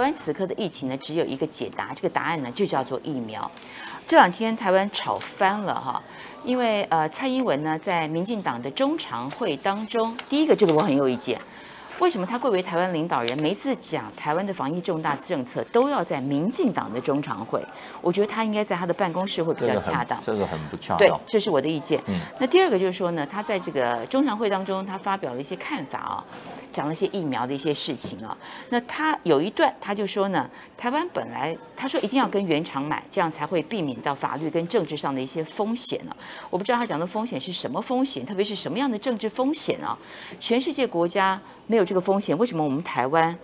湾此刻的疫情呢，只有一个解答，这个答案呢就叫做疫苗。这两天台湾吵翻了哈，因为蔡英文呢在民进党的中常会当中，第一个这个我很有意见。为什么他贵为台湾领导人，每一次讲台湾的防疫重大政策都要在民进党的中常会？我觉得他应该在他的办公室会比较恰当。这个很不恰当。对，这是我的意见。那第二个就是说呢，他在这个中常会当中，他发表了一些看法啊，讲了一些疫苗的一些事情啊。那他有一段他就说呢，台湾本来他说一定要跟原厂买，这样才会避免到法律跟政治上的一些风险啊。我不知道他讲的风险是什么风险，特别是什么样的政治风险啊？全世界国家没有这个风险，为什么我们台湾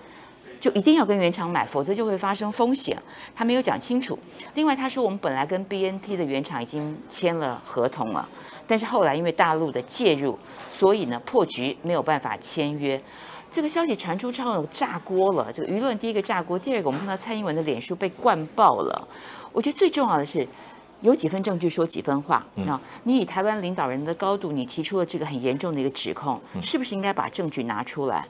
就一定要跟原厂买，否则就会发生风险？他没有讲清楚。另外，他说我们本来跟 BNT 的原厂已经签了合同了，但是后来因为大陆的介入，所以呢破局没有办法签约。这个消息传出之后炸锅了，这个舆论第一个炸锅，第二个我们看到蔡英文的脸书被灌爆了。我觉得最重要的是，有几分证据说几分话。那你以台湾领导人的高度，你提出了这个很严重的一个指控，是不是应该把证据拿出来？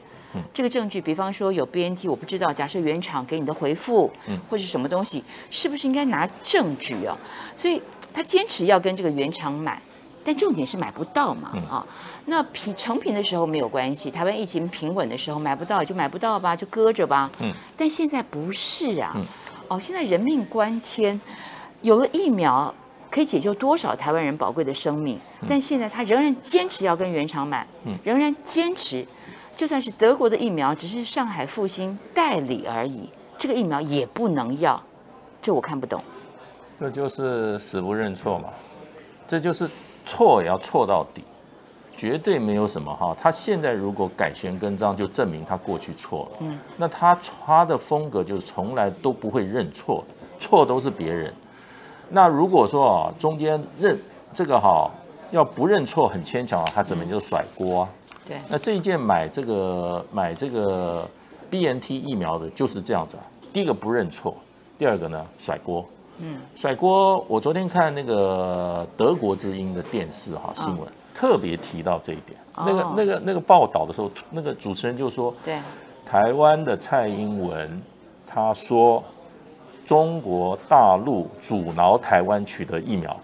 这个证据，比方说有 BNT， 我不知道，假设原厂给你的回复，或是什么东西，是不是应该拿证据啊？所以他坚持要跟这个原厂买，但重点是买不到嘛啊。那成品的时候没有关系，台湾疫情平稳的时候买不到也就买不到吧，就搁着吧。但现在不是啊，现在人命关天，有了疫苗可以解救多少台湾人宝贵的生命，但现在他仍然坚持要跟原厂买，仍然坚持。就算是德国的疫苗，只是上海复星代理而已，这个疫苗也不能要，这我看不懂。这就是死不认错嘛，这就是错也要错到底，绝对没有什么哈。他现在如果改弦更张，就证明他过去错了。那他的风格就是从来都不会认错，错都是别人。那如果说中间这个要不认错很牵强他怎么就甩锅啊？对，那这一件买这个 BNT 疫苗的就是这样子啊。第一个不认错，第二个呢甩锅。甩锅。我昨天看那个德国之音的电视新闻，特别提到这一点。那个报道的时候，那个主持人就说，对，台湾的蔡英文他说中国大陆阻挠台湾取得疫苗。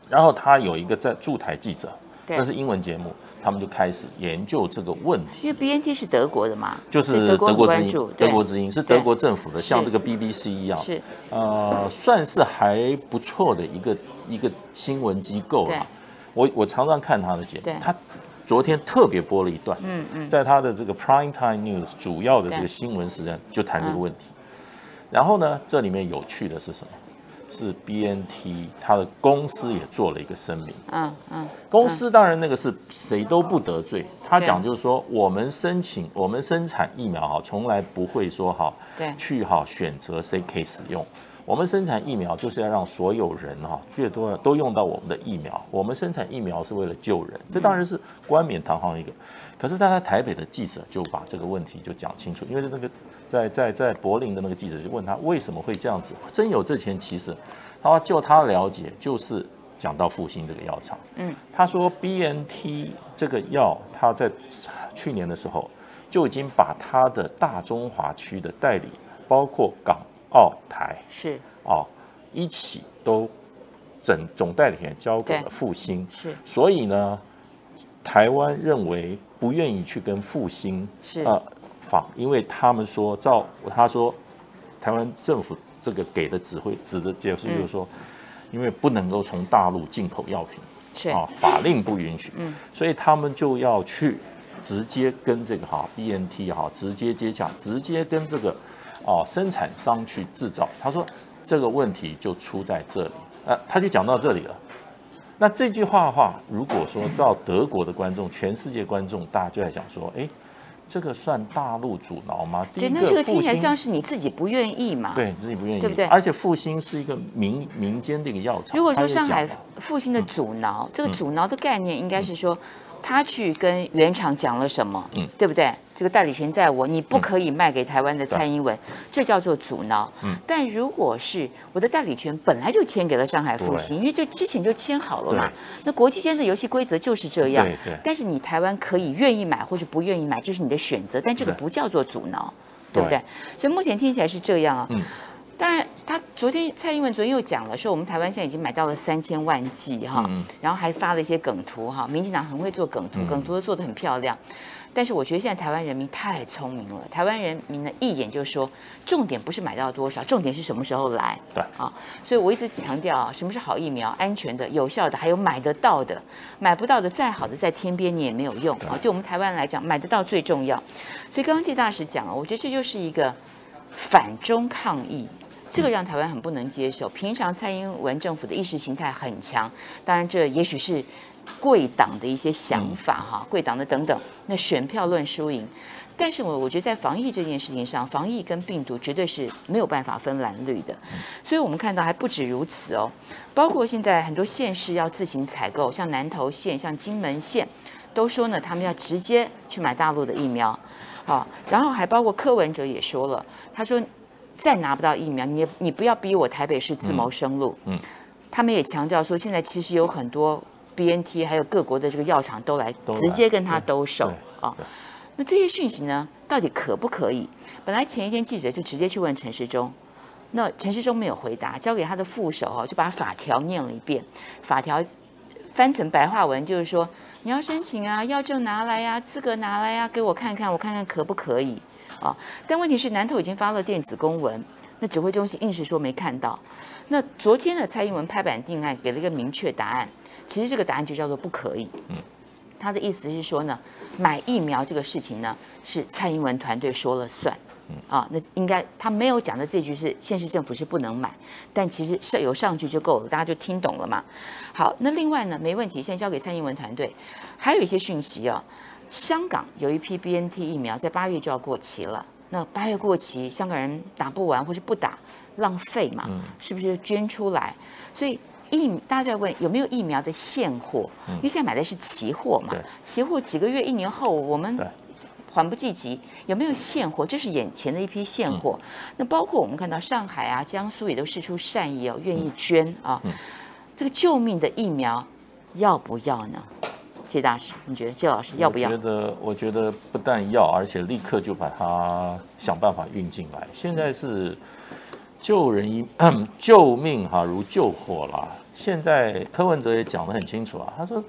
然后他有一个在驻台记者，那是英文节目。他们就开始研究这个问题，因为 BNT 是德国的嘛，就是德国之音，德国之音是德国政府的，像这个 BBC 一样，是算是还不错的一个新闻机构啦。我常常看他的节目，他昨天特别播了一段，在他的这个 Prime Time News 主要的这个新闻时段就谈这个问题。然后呢，这里面有趣的是什么？是 BNT， 他的公司也做了一个声明。公司当然那个是谁都不得罪。他讲就是说，我们生产疫苗从来不会说去选择谁可以使用。我们生产疫苗就是要让所有人最多都用到我们的疫苗。我们生产疫苗是为了救人，这当然是冠冕堂皇一个。可是他在台北的记者就把这个问题就讲清楚，因为那个在柏林的那个记者就问他为什么会这样子，真有这前其实，他说就他了解就是讲到复兴这个药厂，他说 BNT 这个药，他在去年的时候就已经把他的大中华区的代理，包括港澳台一起都总代理权交给了复兴，所以呢，台湾认为不愿意去跟复兴仿，因为他们说他说台湾政府这个给的指的解释就是说，因为不能够从大陆进口药品，法令不允许，所以他们就要去直接跟这个BNT 直接接洽，直接跟这个生产商去制造。他说这个问题就出在这里，他就讲到这里了。那这句话的话，如果说照德国的观众、全世界观众，大家就在讲说，这个算大陆阻挠吗？对，那这个听起来像是你自己不愿意嘛？对，你自己不愿意，对不对？而且复兴是一个民间的一个药厂。如果说上海复兴的阻挠，这个阻挠的概念应该是说，他去跟原厂讲了什么，对不对？这个代理权在我，你不可以卖给台湾的蔡英文，这叫做阻挠。但如果是我的代理权本来就签给了上海复兴，因为这之前就签好了嘛，那国际间的游戏规则就是这样。但是你台湾可以愿意买或是不愿意买，这是你的选择，但这个不叫做阻挠。对不对？所以目前听起来是这样啊。当然，蔡英文昨天又讲了，说我们台湾现在已经买到了3000万剂哈，然后还发了一些梗图哈，民进党很会做梗图，梗图都做得很漂亮。但是我觉得现在台湾人民太聪明了，台湾人民呢一眼就说，重点不是买到多少，重点是什么时候来。对啊，所以我一直强调啊，什么是好疫苗，安全的、有效的，还有买得到的，买不到的再好的在天边你也没有用啊。对我们台湾来讲，买得到最重要。所以刚刚谢大使讲了，我觉得这就是一个反中抗疫。这个让台湾很不能接受。平常蔡英文政府的意识形态很强，当然这也许是贵党的一些想法哈，贵党的等等，那选票论输赢。但是我觉得在防疫这件事情上，防疫跟病毒绝对是没有办法分蓝绿的。所以我们看到还不止如此哦，包括现在很多县市要自行采购，像南投县、像金门县，都说呢他们要直接去买大陆的疫苗。好，然后还包括柯文哲也说了，他说。再拿不到疫苗，你不要逼我台北市自谋生路。他们也强调说，现在其实有很多 BNT 还有各国的这个药厂都来直接跟他兜售啊。那这些讯息呢，到底可不可以？本来前一天记者就直接去问陈时中，那陈时中没有回答，交给他的副手就把法条念了一遍，法条翻成白话文就是说，你要申请啊，药证拿来呀，资格拿来呀，给我看看，我看看可不可以。但问题是南投已经发了电子公文，那指挥中心硬是说没看到。那昨天的蔡英文拍板定案，给了一个明确答案，其实这个答案就叫做不可以。他的意思是说呢，买疫苗这个事情呢，是蔡英文团队说了算。那应该他没有讲的这句是县市政府是不能买，但其实有上句就够了，大家就听懂了嘛。好，那另外呢，没问题，现在交给蔡英文团队，还有一些讯息香港有一批 BNT 疫苗在8月就要过期了，那8月过期，香港人打不完或是不打，浪费嘛，是不是捐出来？所以大家在问有没有疫苗的现货，因为现在买的是期货嘛，期货几个月、1年后我们缓不济急，有没有现货？这是眼前的一批现货。那包括我们看到上海啊、江苏也都释出善意愿意捐啊。这个救命的疫苗要不要呢？谢大使，你觉得谢老师要不要？我觉得不但要，而且立刻就把它想办法运进来。现在是救命如救火啦。现在柯文哲也讲得很清楚啊，他说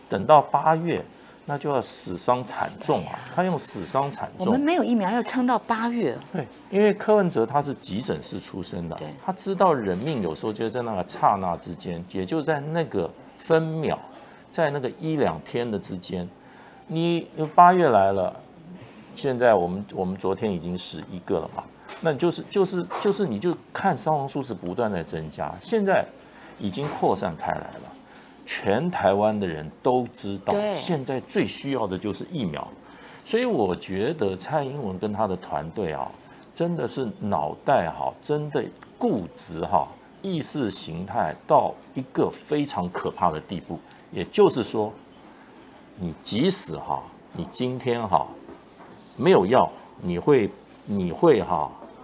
等到8月，那就要死伤惨重啊。他用死伤惨重，我们没有疫苗要撑到8月。对，因为柯文哲他是急诊室出身的，他知道人命有时候就在那个刹那之间，也就在那个分秒。在那个1、2天的之间，你8月来了，现在我们昨天已经11个了嘛，那就是你就看伤亡数是不断在增加，现在已经扩散开来了，全台湾的人都知道，现在最需要的就是疫苗，所以我觉得蔡英文跟他的团队真的是脑袋真的固执意识形态到一个非常可怕的地步。也就是说，你即使你今天没有药，你会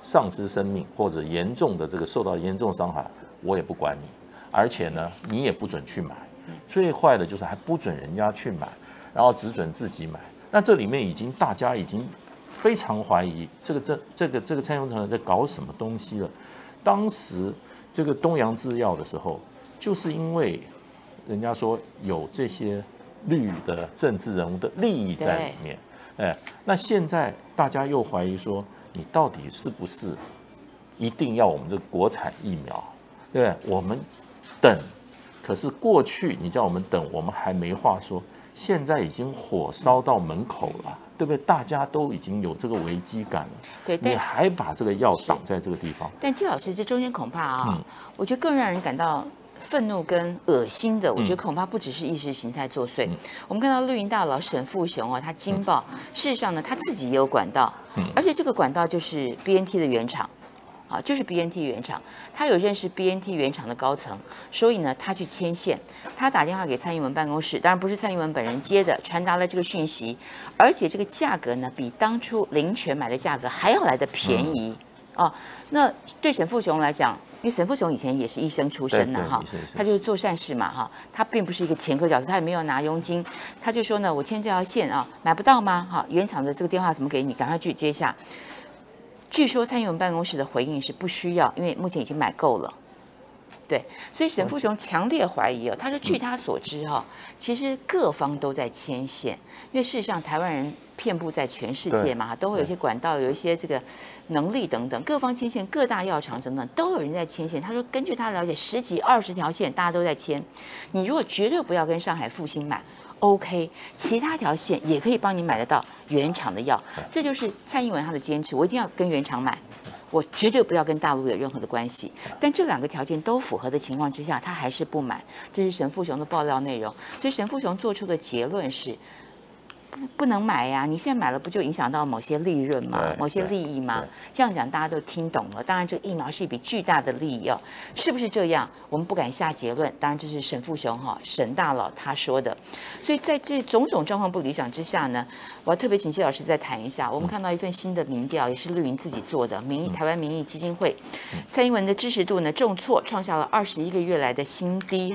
丧失生命或者严重的这个受到严重伤害，我也不管你，而且呢，你也不准去买。最坏的就是还不准人家去买，然后只准自己买。那这里面大家已经非常怀疑这个蔡英文团队在搞什么东西了。当时这个东洋制药的时候，就是因为人家说有这些绿的政治人物的利益在里面，那现在大家又怀疑说，你到底是不是一定要我们这个国产疫苗？对不对？我们等，可是过去你叫我们等，我们还没话说，现在已经火烧到门口了，对不对？大家都已经有这个危机感了，对，你还把这个药挡在这个地方。但季老师，这中间恐怕我觉得更让人感到愤怒跟恶心的，我觉得恐怕不只是意识形态作祟。我们看到绿营大佬沈富雄他惊爆，事实上呢，他自己也有管道，而且这个管道就是 BNT 的原厂。就是 BNT 原厂，他有认识 BNT 原厂的高层，所以呢，他去牵线，他打电话给蔡英文办公室，当然不是蔡英文本人接的，传达了这个讯息，而且这个价格呢，比当初林权买的价格还要来的便宜。那对沈富雄来讲，因为沈富雄以前也是医生出身的他就是做善事嘛他并不是一个掮客角色，他也没有拿佣金，他就说呢，我牵这条线买不到吗？原厂的这个电话怎么给你？赶快去接下。据说蔡英文办公室的回应是不需要，因为目前已经买够了。对，所以沈富雄强烈怀疑哦，他说据他所知哈，其实各方都在牵线，因为事实上台湾人遍布在全世界嘛，都会有一些管道，有一些这个能力等等，各方牵线，各大药厂等等都有人在牵线。他说根据他了解，10几20条线大家都在牵，你如果绝对不要跟上海复兴买。OK， 其他条线也可以帮你买得到原厂的药，这就是蔡英文他的坚持，我一定要跟原厂买，我绝对不要跟大陆有任何的关系。但这2个条件都符合的情况之下，他还是不买，这是沈富雄的爆料内容。所以沈富雄做出的结论是。不能买呀！你现在买了，不就影响到某些利润吗？某些利益吗？这样讲大家都听懂了。当然，这个疫苗是一笔巨大的利益哦，是不是这样？我们不敢下结论。当然，这是沈富雄沈大佬他说的。所以在这种种状况不理想之下呢，我要特别请谢老师再谈一下。我们看到一份新的民调，也是绿营自己做的，台湾民意基金会，蔡英文的支持度呢重挫，创下了21个月来的新低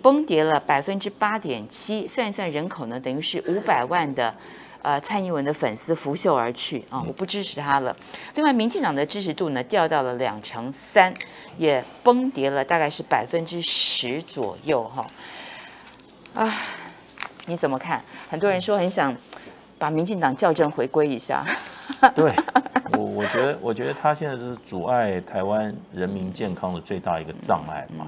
崩跌了8.7%。算一算人口呢，等于是500万的蔡英文的粉丝拂袖而去啊！我不支持他了。另外，民进党的支持度呢掉到了2成3，也崩跌了大概是10%左右你怎么看？很多人说很想把民进党校正回归一下。对，我觉得他现在是阻碍台湾人民健康的最大一个障碍嘛。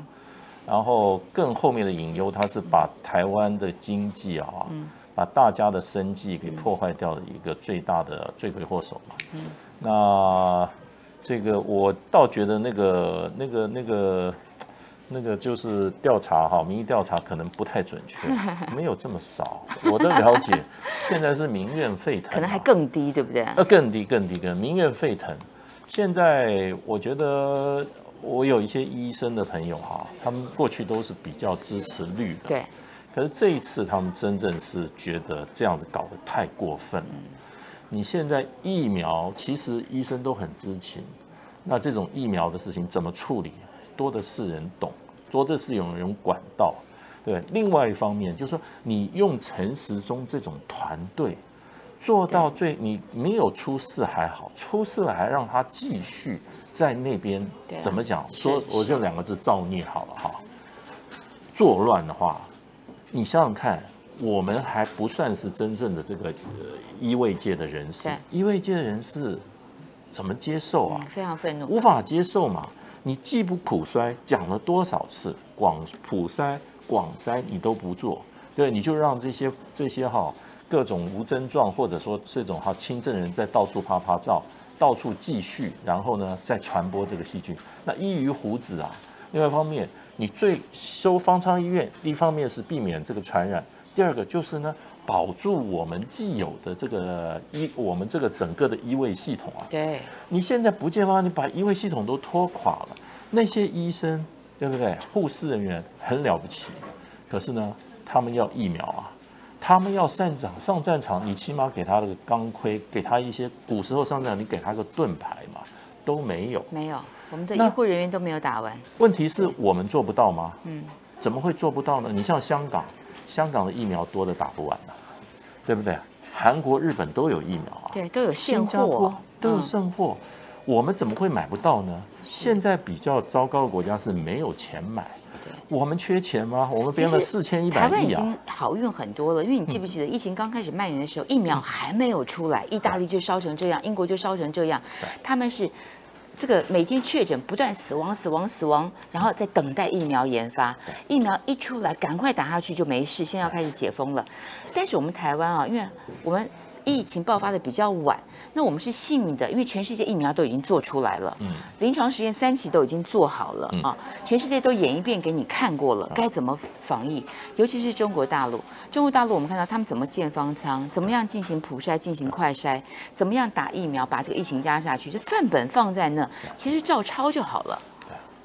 然后更后面的隐忧，它是把台湾的经济把大家的生计给破坏掉的一个最大的罪魁祸首嘛。那这个我倒觉得那个就是调查民意调查可能不太准确，没有这么少。我的了解，现在是民怨沸腾，可能还更低，对不对？更低，民怨沸腾。现在我觉得。我有一些医生的朋友他们过去都是比较支持绿的，对。可是这一次他们真正是觉得这样子搞得太过分了。你现在疫苗，其实医生都很知情，那这种疫苗的事情怎么处理，多的是人懂，多的是有人管道。对，另外一方面就是说，你用陈时中这种团队做到你没有出事还好，出事了还让他继续。在那边怎么讲？说我就2个字造孽好了作乱的话，你想想看，我们还不算是真正的这个医卫界的人士，医卫界的人士怎么接受啊？非常愤怒，无法接受嘛！你既不普筛，讲了多少次普筛、广筛你都不做，对，你就让这些各种无症状或者说这种轻症人在到处拍照。到处继续，然后呢，再传播这个细菌。那依于胡子另外一方面，你收方舱医院，一方面是避免这个传染，第二个就是呢，保住我们既有的这个我们这个整个的医卫系统对，你现在不见吗？你把医卫系统都拖垮了，那些医生对不对？护士人员很了不起，可是呢，他们要疫苗他们要上战场，你起码给他那个钢盔，给他一些古时候上战场，你给他个盾牌嘛，都没有。没有，我们的医护人员都没有打完。问题是我们做不到吗？怎么会做不到呢？你像香港的疫苗多的打不完对不对？韩国、日本都有疫苗对，都有现货，新加坡都有剩货，我们怎么会买不到呢？现在比较糟糕的国家是没有钱买。我们缺钱吗？我们编了4100亿台湾已经好运很多了，因为你记不记得疫情刚开始蔓延的时候，疫苗还没有出来，意大利就烧成这样，英国就烧成这样，他们是这个每天确诊不断死亡，然后在等待疫苗研发，疫苗一出来赶快打下去就没事，现在要开始解封了。但是我们台湾因为我们疫情爆发的比较晚，那我们是幸运的，因为全世界疫苗都已经做出来了，临床实验3期都已经做好了全世界都演一遍给你看过了，该怎么防疫，尤其是中国大陆我们看到他们怎么建方舱，怎么样进行普筛、进行快筛，怎么样打疫苗，把这个疫情压下去，这范本放在那，其实照抄就好了。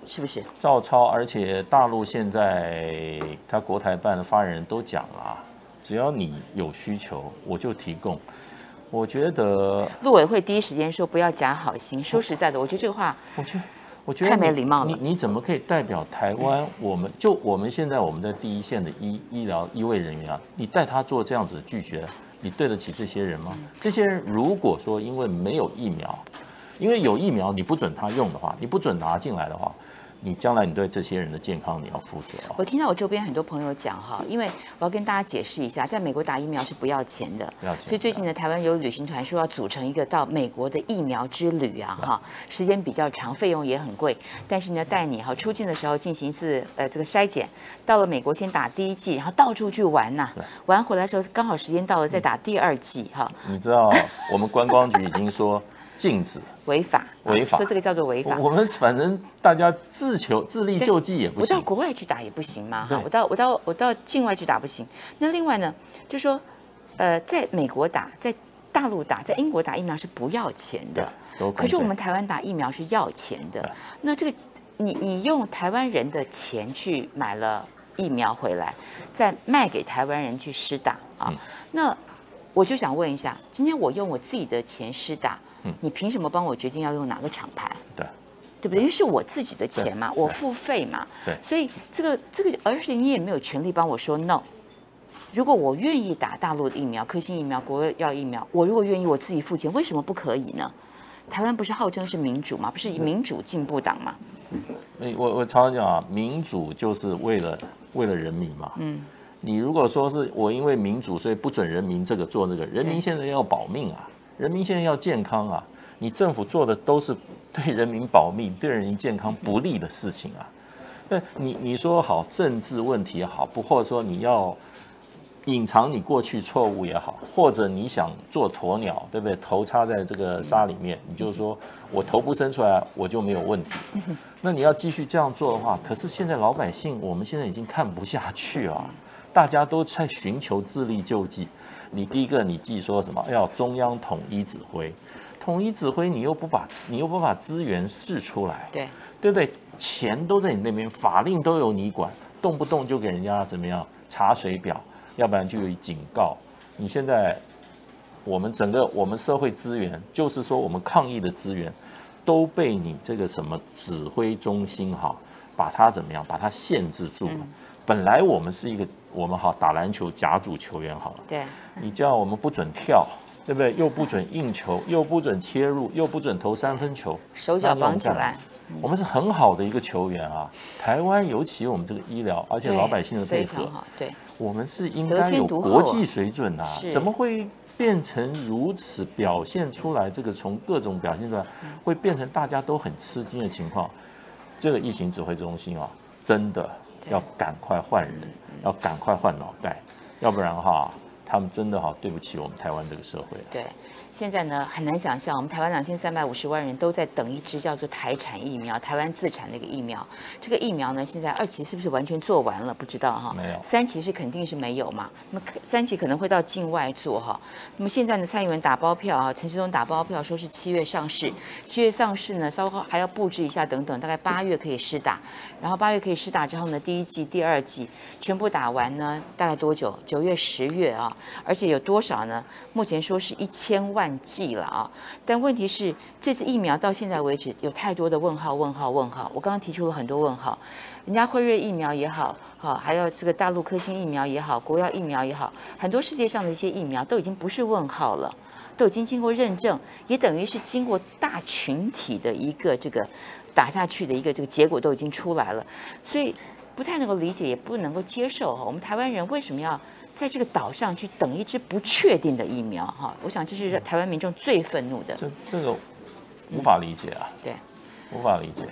是不是照抄？而且大陆现在他国台办的发言人都讲了只要你有需求，我就提供。我觉得陆委会第一时间说不要假好心。说实在的，我觉得这个话，我觉得太没礼貌了。你怎么可以代表台湾？我们现在我们在第一线的医疗医卫人员你带他做这样子的拒绝，你对得起这些人吗？这些人如果说因为没有疫苗，因为有疫苗你不准他用的话，你不准拿进来的话，你将来你对这些人的健康你要负责。我听到我周边很多朋友讲哈，因为我要跟大家解释一下，在美国打疫苗是不要钱的，所以最近呢，台湾有旅行团说要组成一个到美国的疫苗之旅啊哈，时间比较长，费用也很贵，但是呢，带你哈出境的时候进行一次这个筛检，到了美国先打第1剂，然后到处去玩呐，玩回来的时候刚好时间到了再打第2剂哈。你知道我们观光局已经说禁止。违法，说这个叫做违法。我们反正大家自力救济也不行。我到国外去打也不行嘛，哈，我到境外去打不行。那另外呢，就说，在美国打，在大陆打，在英国打疫苗是不要钱的，可是我们台湾打疫苗是要钱的。那这个你用台湾人的钱去买了疫苗回来，再卖给台湾人去施打啊，那我就想问一下，今天我用我自己的钱施打。你凭什么帮我决定要用哪个厂牌？对不对？因为是我自己的钱嘛，我付费嘛，所以这个，而且你也没有权利帮我说 no。如果我愿意打大陆的疫苗、科兴疫苗、国药疫苗，我如果愿意我自己付钱，为什么不可以呢？台湾不是号称是民主吗？不是民主进步党吗？我常常讲啊，民主就是为了人民嘛。你如果说是我因为民主，所以不准人民这个做那个，人民现在要保命啊。人民现在要健康啊！你政府做的都是对人民保命、对人民健康不利的事情啊。那你说好政治问题也好，或者说你要隐藏你过去错误也好，或者你想做鸵鸟，对不对？头插在这个沙里面，你就说我头不伸出来，我就没有问题。那你要继续这样做的话，可是现在老百姓，我们现在已经看不下去啊！大家都在寻求自力救济。你第一个，你既说什么要中央统一指挥，你又不把资源释出来，对不对？钱都在你那边，法令都由你管，动不动就给人家怎么样查水表，要不然就有警告。你现在我们社会资源，就是说我们抗疫的资源，都被你这个什么指挥中心把它怎么样，把它限制住了。本来我们是我们打篮球甲组球员好了，对，你叫我们不准跳，对不对？又不准硬球，又不准切入，又不准投3分球，手脚绑起来。我们是很好的一个球员啊，台湾尤其我们这个医疗，而且老百姓的配合，对，我们是应该有国际水准啊，怎么会变成如此表现出来？这个从各种表现出来，会变成大家都很吃惊的情况。这个疫情指挥中心啊，真的要赶快换人，要赶快换脑袋，要不然他们真的对不起我们台湾这个社会。对，现在呢很难想象，我们台湾2350万人都在等一支叫做台产疫苗，台湾自产的一个疫苗。这个疫苗呢，现在2期是不是完全做完了？不知道哈。没有。3期是肯定是没有嘛？那么3期可能会到境外做哈。那么现在呢，蔡英文打包票陈时中打包票说是7月上市，7月上市呢，稍后还要布置一下等等，大概8月可以施打。然后8月可以施打之后呢，第1剂、第2剂全部打完呢，大概多久？9月、10月啊。而且有多少呢？目前说是1000万剂了啊！但问题是，这次疫苗到现在为止有太多的问号。我刚刚提出了很多问号，人家辉瑞疫苗也好，还有这个大陆科兴疫苗也好，国药疫苗也好，很多世界上的一些疫苗都已经不是问号了，都已经经过认证，也等于是经过大群体的一个这个打下去的一个这个结果都已经出来了，所以不太能够理解，也不能够接受我们台湾人为什么要在这个岛上去等一支不确定的疫苗我想这是台湾民众最愤怒的。这个无法理解啊，对，无法理解。